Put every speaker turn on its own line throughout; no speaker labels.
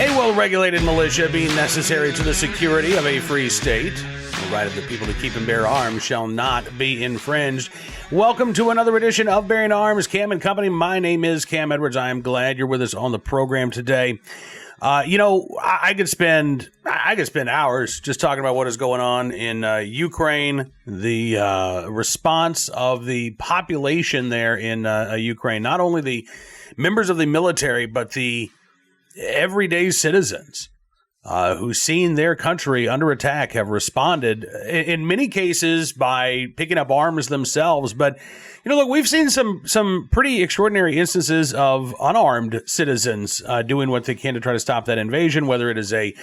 A well-regulated militia being necessary to the security of a free state. The right of the people to keep and bear arms shall not be infringed. Welcome to another edition of Bearing Arms, Cam and Company. My name is Cam Edwards. I am glad you're with us on the program today. I could spend hours just talking about what is going on in Ukraine, the response of the population there in Ukraine, not only the members of the military, but the everyday citizens who've seen their country under attack have responded in many cases by picking up arms themselves. But, look, we've seen some pretty extraordinary instances of unarmed citizens doing what they can to try to stop that invasion, whether it is the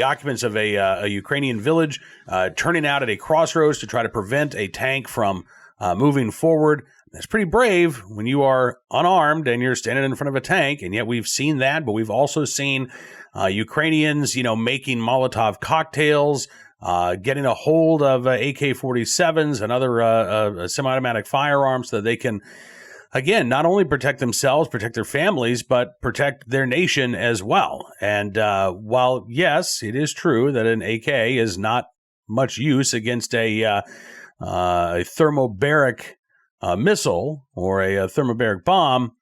occupants of a Ukrainian village turning out at a crossroads to try to prevent a tank from moving forward. That's pretty brave when you are unarmed and you're standing in front of a tank, and yet we've seen that, but we've also seen Ukrainians, making Molotov cocktails, getting a hold of AK-47s and other semi-automatic firearms so that they can, again, not only protect themselves, protect their families, but protect their nation as well. And while, yes, it is true that an AK is not much use against a thermobaric missile or a thermobaric bomb,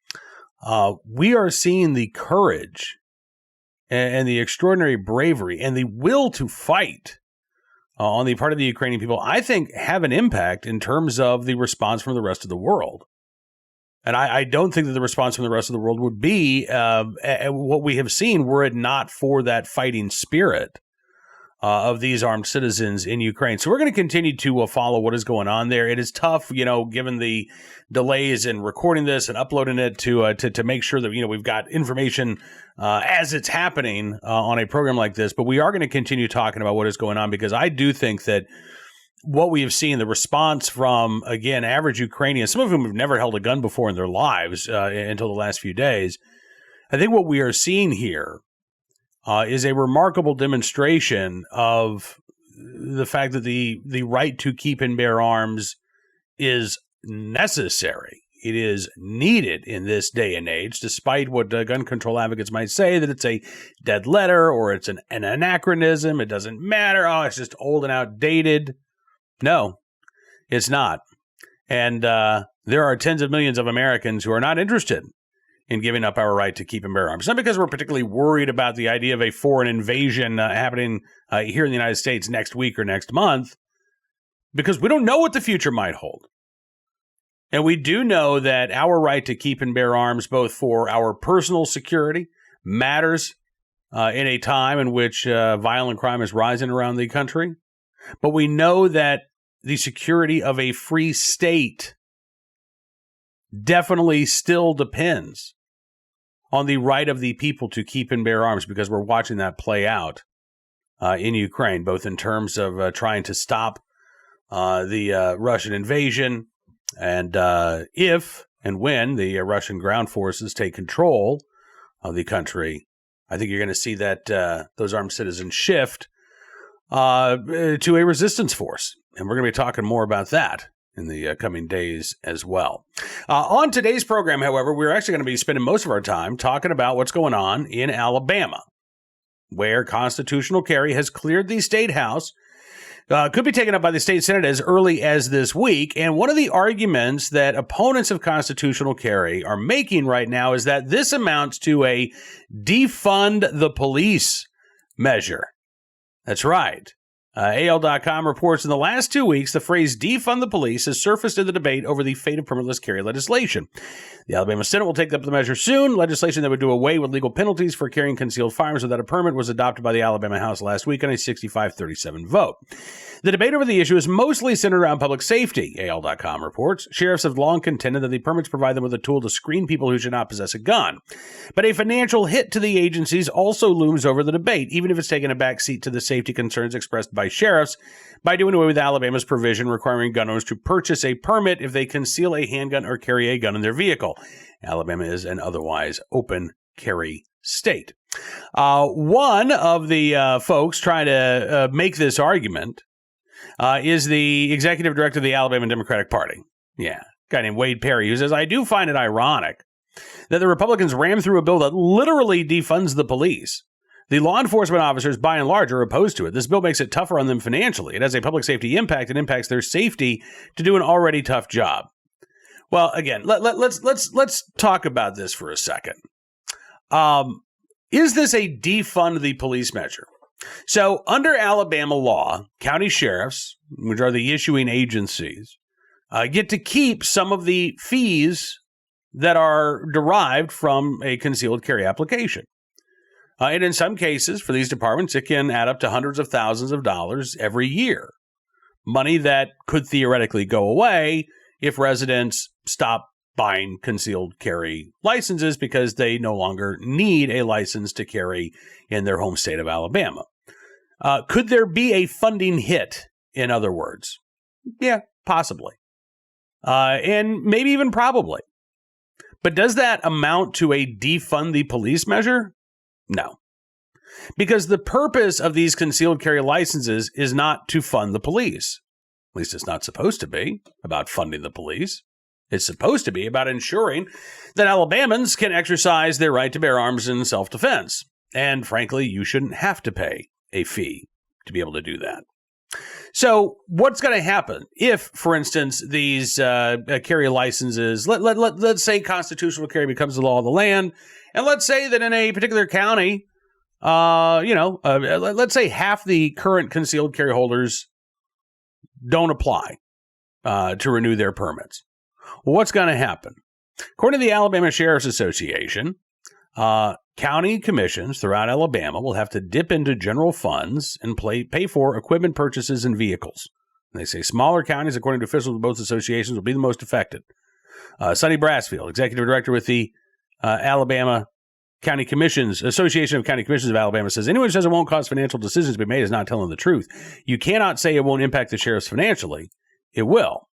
we are seeing the courage and the extraordinary bravery and the will to fight on the part of the Ukrainian people, I think, have an impact in terms of the response from the rest of the world. And I don't think that the response from the rest of the world would be what we have seen were it not for that fighting spirit of these armed citizens in Ukraine. So we're going to continue to follow what is going on there. It is tough, given the delays in recording this and uploading it to make sure that, we've got information as it's happening on a program like this. But we are going to continue talking about what is going on, because I do think that what we have seen, the response from, again, average Ukrainians, some of whom have never held a gun before in their lives until the last few days, I think what we are seeing here is a remarkable demonstration of the fact that the right to keep and bear arms is necessary. It is needed in this day and age, despite what gun control advocates might say, that it's a dead letter or it's an anachronism. It doesn't matter. Oh, it's just old and outdated. No, it's not. And there are tens of millions of Americans who are not interested in giving up our right to keep and bear arms. Not because we're particularly worried about the idea of a foreign invasion happening here in the United States next week or next month, because we don't know what the future might hold. And we do know that our right to keep and bear arms, both for our personal security, matters in a time in which violent crime is rising around the country. But we know that the security of a free state definitely still depends on the right of the people to keep and bear arms, because we're watching that play out in Ukraine, both in terms of trying to stop the Russian invasion, and if and when the Russian ground forces take control of the country, I think you're going to see that those armed citizens shift to a resistance force. And we're going to be talking more about that in the coming days as well. On today's program, however, we're actually going to be spending most of our time talking about what's going on in Alabama, where constitutional carry has cleared the state house, could be taken up by the state senate as early as this week. And one of the arguments that opponents of constitutional carry are making right now is that this amounts to a defund the police measure. That's right. AL.com reports in the last 2 weeks, the phrase defund the police has surfaced in the debate over the fate of permitless carry legislation. The Alabama Senate will take up the measure soon. Legislation that would do away with legal penalties for carrying concealed firearms without a permit was adopted by the Alabama House last week on a 65-37 vote. The debate over the issue is mostly centered around public safety, AL.com reports. Sheriffs have long contended that the permits provide them with a tool to screen people who should not possess a gun. But a financial hit to the agencies also looms over the debate, even if it's taken a backseat to the safety concerns expressed by sheriffs by doing away with Alabama's provision requiring gun owners to purchase a permit if they conceal a handgun or carry a gun in their vehicle. Alabama is an otherwise open carry state. One of the folks trying to make this argument is the executive director of the Alabama Democratic Party. Yeah, a guy named Wade Perry, who says, I do find it ironic that the Republicans rammed through a bill that literally defunds the police The law enforcement officers, by and large, are opposed to it. This bill makes it tougher on them financially. It has a public safety impact. It impacts their safety to do an already tough job. Well, again, let's talk about this for a second. Is this a defund the police measure? So under Alabama law, county sheriffs, which are the issuing agencies, get to keep some of the fees that are derived from a concealed carry application. And in some cases, for these departments, it can add up to hundreds of thousands of dollars every year. Money that could theoretically go away if residents stop buying concealed carry licenses because they no longer need a license to carry in their home state of Alabama. Could there be a funding hit, in other words? Yeah, possibly. And maybe even probably. But does that amount to a defund the police measure? No. Because the purpose of these concealed carry licenses is not to fund the police. At least it's not supposed to be about funding the police. It's supposed to be about ensuring that Alabamans can exercise their right to bear arms in self-defense. And frankly, you shouldn't have to pay a fee to be able to do that. So what's going to happen if, for instance, these carry licenses, let's say constitutional carry becomes the law of the land, and let's say that in a particular county, let's say half the current concealed carry holders don't apply to renew their permits. Well, what's going to happen? According to the Alabama Sheriff's Association, county commissions throughout Alabama will have to dip into general funds and pay for equipment purchases and vehicles. And they say smaller counties, according to officials of both associations, will be the most affected. Sonny Brassfield, executive director with the Alabama County Commissions, Association of County Commissions of Alabama, says anyone who says it won't cause financial decisions to be made is not telling the truth. You cannot say it won't impact the sheriffs financially. It will.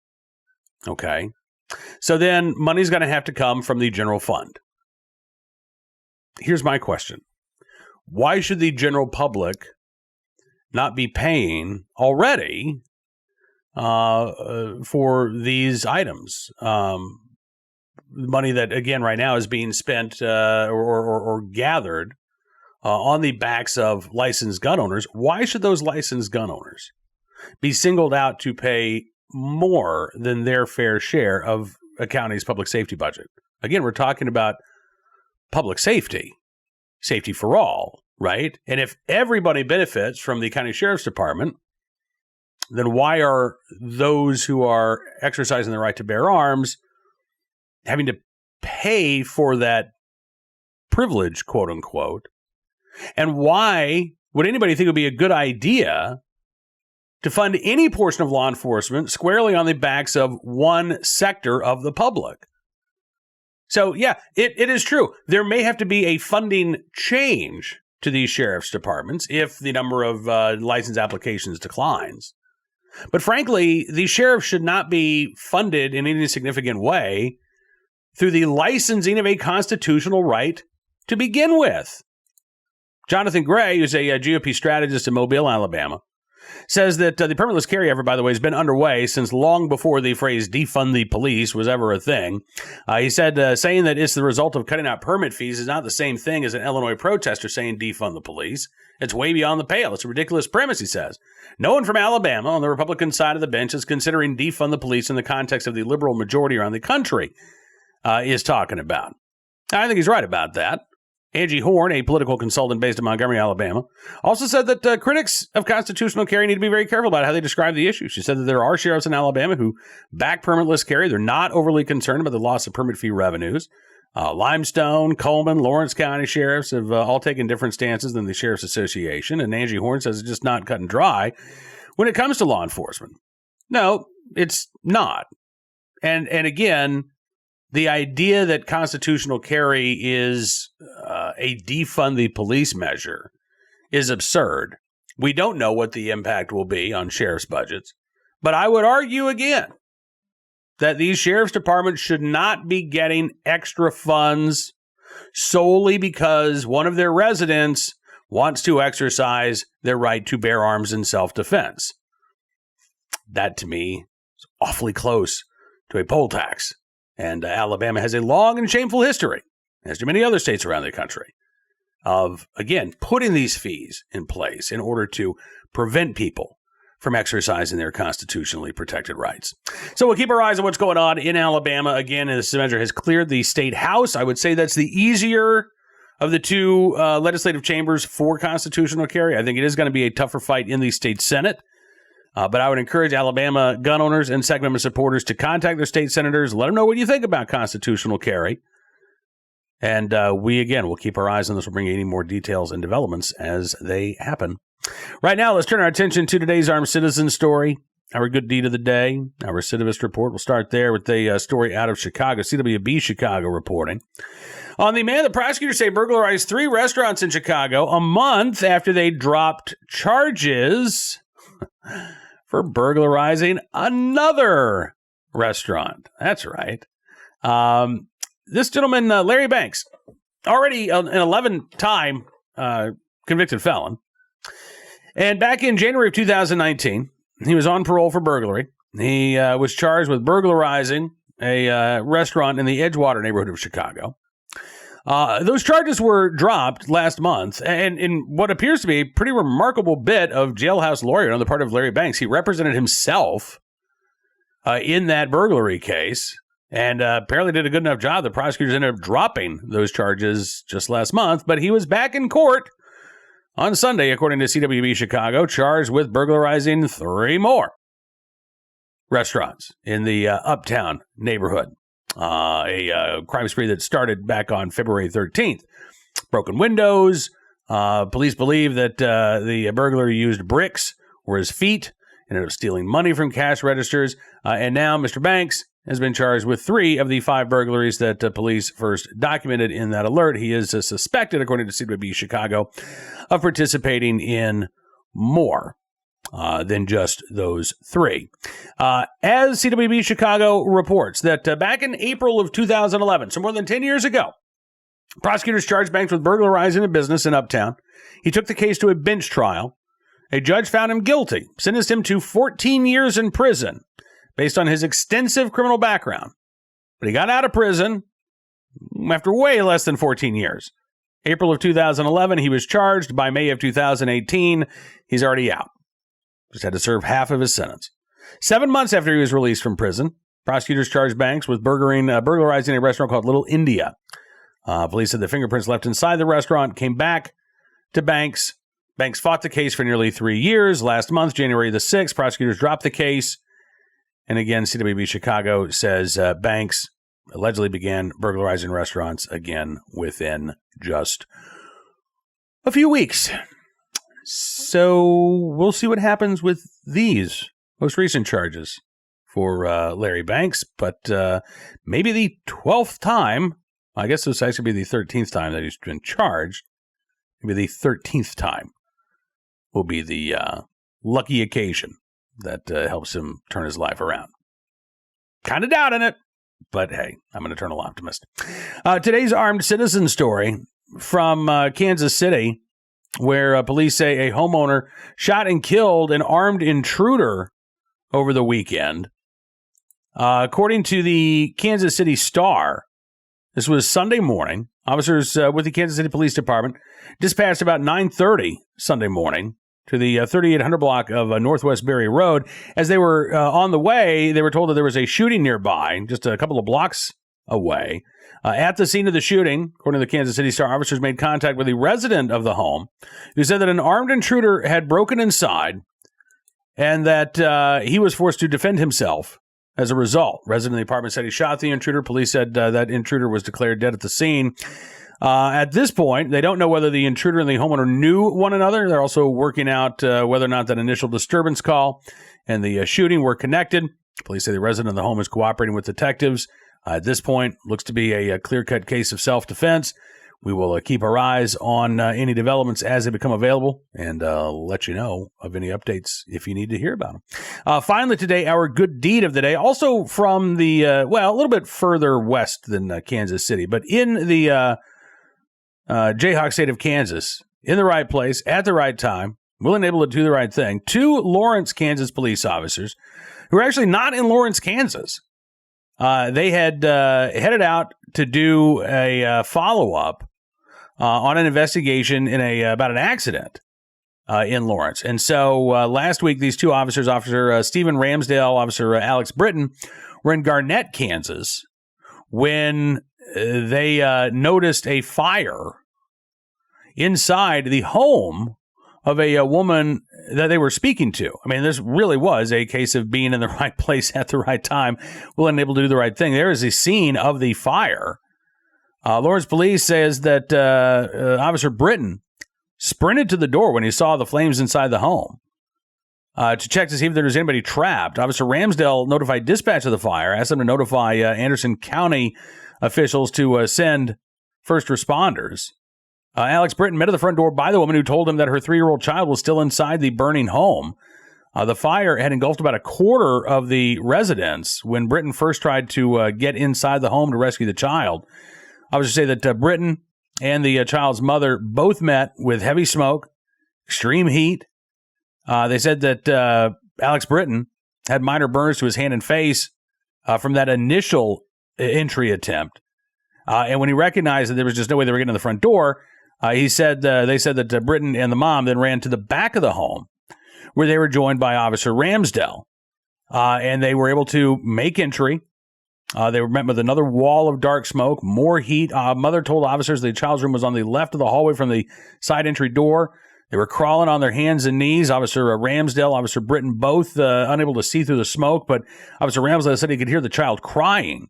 Okay. So then money's going to have to come from the general fund. Here's my question. Why should the general public not be paying already for these items? Money that, again, right now is being spent or gathered on the backs of licensed gun owners. Why should those licensed gun owners be singled out to pay more than their fair share of a county's public safety budget? Again, we're talking about public safety for all, right? And if everybody benefits from the county sheriff's department, then why are those who are exercising the right to bear arms having to pay for that privilege, quote unquote? And why would anybody think it would be a good idea to fund any portion of law enforcement squarely on the backs of one sector of the public? So, yeah, it is true. There may have to be a funding change to these sheriff's departments if the number of license applications declines. But frankly, the sheriffs should not be funded in any significant way through the licensing of a constitutional right to begin with. Jonathan Gray, who's a GOP strategist in Mobile, Alabama, says that the permitless carry effort, by the way, has been underway since long before the phrase defund the police was ever a thing. He said saying that it's the result of cutting out permit fees is not the same thing as an Illinois protester saying defund the police. It's way beyond the pale. It's a ridiculous premise, he says. No one from Alabama on the Republican side of the bench is considering defund the police in the context of the liberal majority around the country is talking about. I think he's right about that. Angie Horn, a political consultant based in Montgomery, Alabama, also said that critics of constitutional carry need to be very careful about how they describe the issue. She said that there are sheriffs in Alabama who back permitless carry. They're not overly concerned about the loss of permit fee revenues. Limestone, Coleman, Lawrence County sheriffs have all taken different stances than the Sheriff's Association, and Angie Horn says it's just not cut and dry when it comes to law enforcement. No, it's not. And again, the idea that constitutional carry is a defund the police measure is absurd. We don't know what the impact will be on sheriff's budgets, but I would argue again that these sheriff's departments should not be getting extra funds solely because one of their residents wants to exercise their right to bear arms in self-defense. That, to me, is awfully close to a poll tax. And Alabama has a long and shameful history, as do many other states around the country, of, again, putting these fees in place in order to prevent people from exercising their constitutionally protected rights. So we'll keep our eyes on what's going on in Alabama. Again, this measure has cleared the state house. I would say that's the easier of the two legislative chambers for constitutional carry. I think it is going to be a tougher fight in the state Senate. But I would encourage Alabama gun owners and Second Amendment supporters to contact their state senators. Let them know what you think about constitutional carry. And we'll keep our eyes on this. We'll bring you any more details and developments as they happen. Right now, let's turn our attention to today's armed citizen story, our good deed of the day, our Recidivist Report. We'll start there with a story out of Chicago, CWB Chicago reporting. On the man the prosecutors say burglarized 3 restaurants in Chicago a month after they dropped charges for burglarizing another restaurant. That's right. This gentleman, Larry Banks, already an 11-time convicted felon. And back in January of 2019, he was on parole for burglary. He was charged with burglarizing a restaurant in the Edgewater neighborhood of Chicago. Those charges were dropped last month, and in what appears to be a pretty remarkable bit of jailhouse lawyer on the part of Larry Banks. He represented himself in that burglary case, and apparently did a good enough job. The prosecutors ended up dropping those charges just last month, but he was back in court on Sunday, according to CWB Chicago, charged with burglarizing 3 more restaurants in the Uptown neighborhood. A crime spree that started back on February 13th. Broken windows. Police believe that the burglar used bricks or his feet, ended up stealing money from cash registers. And now Mr. Banks has been charged with 3 of the 5 burglaries that police first documented in that alert. He is suspected, according to CWB Chicago, of participating in more than just those 3. As CWB Chicago reports that back in April of 2011, so more than 10 years ago, prosecutors charged Banks with burglarizing a business in Uptown. He took the case to a bench trial. A judge found him guilty, sentenced him to 14 years in prison based on his extensive criminal background. But he got out of prison after way less than 14 years. April of 2011, he was charged. By May of 2018, he's already out. Just had to serve half of his sentence. 7 months after he was released from prison, prosecutors charged Banks with burglarizing a restaurant called Little India. Police said the fingerprints left inside the restaurant came back to Banks. Banks fought the case for nearly 3 years. Last month, January the 6th, prosecutors dropped the case. And again, CWB Chicago says Banks allegedly began burglarizing restaurants again within just a few weeks. So we'll see what happens with these most recent charges for Larry Banks. But maybe the 12th time, I guess this will actually be the 13th time that he's been charged. Maybe the 13th time will be the lucky occasion that helps him turn his life around. Kind of doubting it, but hey, I'm an eternal optimist. Today's armed citizen story from Kansas City, where police say a homeowner shot and killed an armed intruder over the weekend. According to the Kansas City Star, this was Sunday morning. Officers with the Kansas City Police Department dispatched about 9:30 Sunday morning to the 3800 block of Northwest Berry Road. As they were on the way, they were told that there was a shooting nearby, just a couple of blocks away. At the scene of the shooting, according to the Kansas City Star, officers made contact with a resident of the home who said that an armed intruder had broken inside and that he was forced to defend himself as a result. Resident of the apartment said he shot the intruder. Police said that intruder was declared dead at the scene. At this point, they don't know whether the intruder and the homeowner knew one another. They're also working out whether or not that initial disturbance call and the shooting were connected. Police say the resident of the home is cooperating with detectives. At this point, looks to be a clear-cut case of self-defense. We will keep our eyes on any developments as they become available and let you know of any updates if you need to hear about them. Finally today, our good deed of the day, also from the, a little bit further west than Kansas City, but in the Jayhawk state of Kansas, in the right place, at the right time, willing and able to do the right thing. 2 Lawrence, Kansas police officers who are actually not in Lawrence, Kansas. They had headed out to do a follow-up on an investigation about an accident in Lawrence. And so last week, these two officers, Officer Stephen Ramsdale, Officer Alex Britton, were in Garnett, Kansas, when they noticed a fire inside the home of a woman that they were speaking to. I mean, this really was a case of being in the right place at the right time, willing and able to do the right thing. There is a scene of the fire. Lawrence police says that Officer Britton sprinted to the door when he saw the flames inside the home to check to see if there was anybody trapped. Officer Ramsdale notified dispatch of the fire, asked them to notify Anderson County officials to send first responders. Alex Britton met at the front door by the woman who told him that her 3-year-old child was still inside the burning home. The fire had engulfed about a quarter of the residence when Britton first tried to get inside the home to rescue the child. I would just say that Britton and the child's mother both met with heavy smoke, extreme heat. They said that Alex Britton had minor burns to his hand and face from that initial entry attempt. And when he recognized that there was just no way they were getting to the front door, they said that Britton and the mom then ran to the back of the home where they were joined by Officer Ramsdale. And they were able to make entry. They were met with another wall of dark smoke, more heat. Mother told officers the child's room was on the left of the hallway from the side entry door. They were crawling on their hands and knees. Officer Ramsdale, Officer Britton, both unable to see through the smoke, but Officer Ramsdale said he could hear the child crying.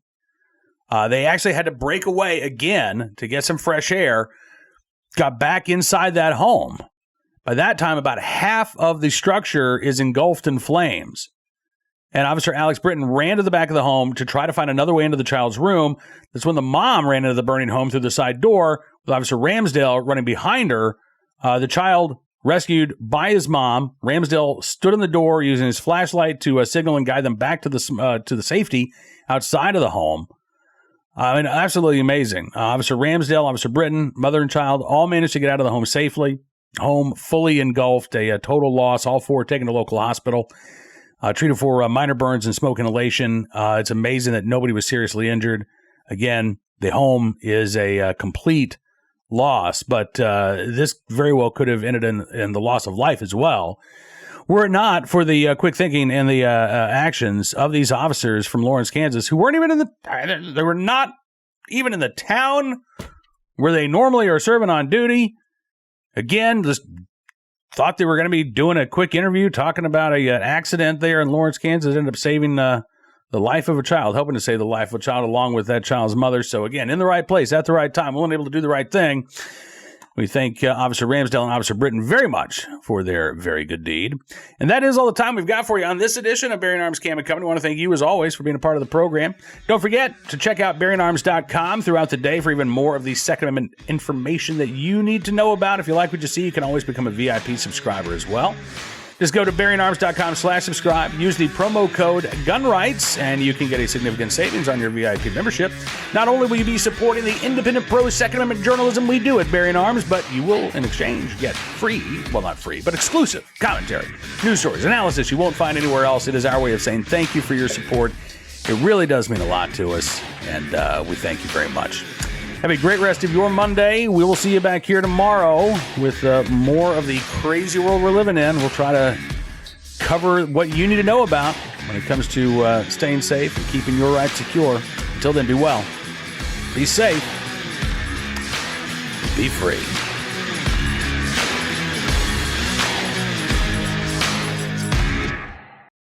They actually had to break away again to get some fresh air, got back inside that home. By that time, about half of the structure is engulfed in flames. And Officer Alex Britton ran to the back of the home to try to find another way into the child's room. That's when the mom ran into the burning home through the side door, with Officer Ramsdale running behind her. The child rescued by his mom. Ramsdale stood in the door using his flashlight to signal and guide them back to the safety outside of the home. Absolutely amazing. Officer Ramsdale, Officer Britton, mother and child all managed to get out of the home safely. Home fully engulfed, a total loss. All 4 taken to local hospital. Treated for minor burns and smoke inhalation. It's amazing that nobody was seriously injured. Again, the home is a complete loss, but this very well could have ended in the loss of life as well, were it not for the quick thinking and the actions of these officers from Lawrence, Kansas, who weren't even they were not even in the town where they normally are serving on duty. Again, just thought they were going to be doing a quick interview talking about an accident there in Lawrence, Kansas. Ended up saving the life of a child, helping to save the life of a child along with that child's mother. So again, in the right place at the right time, willing and able to do the right thing. We thank Officer Ramsdale and Officer Britton very much for their very good deed. And that is all the time we've got for you on this edition of Bearing Arms Cam & Company. I want to thank you, as always, for being a part of the program. Don't forget to check out bearingarms.com throughout the day for even more of the Second Amendment information that you need to know about. If you like what you see, you can always become a VIP subscriber as well. Just go to bearingarms.com/subscribe. Use the promo code GUNRIGHTS, and you can get a significant savings on your VIP membership. Not only will you be supporting the independent pro-Second Amendment journalism we do at Bearing Arms, but you will, in exchange, get free, well, not free, but exclusive commentary, news stories, analysis you won't find anywhere else. It is our way of saying thank you for your support. It really does mean a lot to us, and we thank you very much. Have a great rest of your Monday. We will see you back here tomorrow with more of the crazy world we're living in. We'll try to cover what you need to know about when it comes to staying safe and keeping your rights secure. Until then, be well, be safe, be free.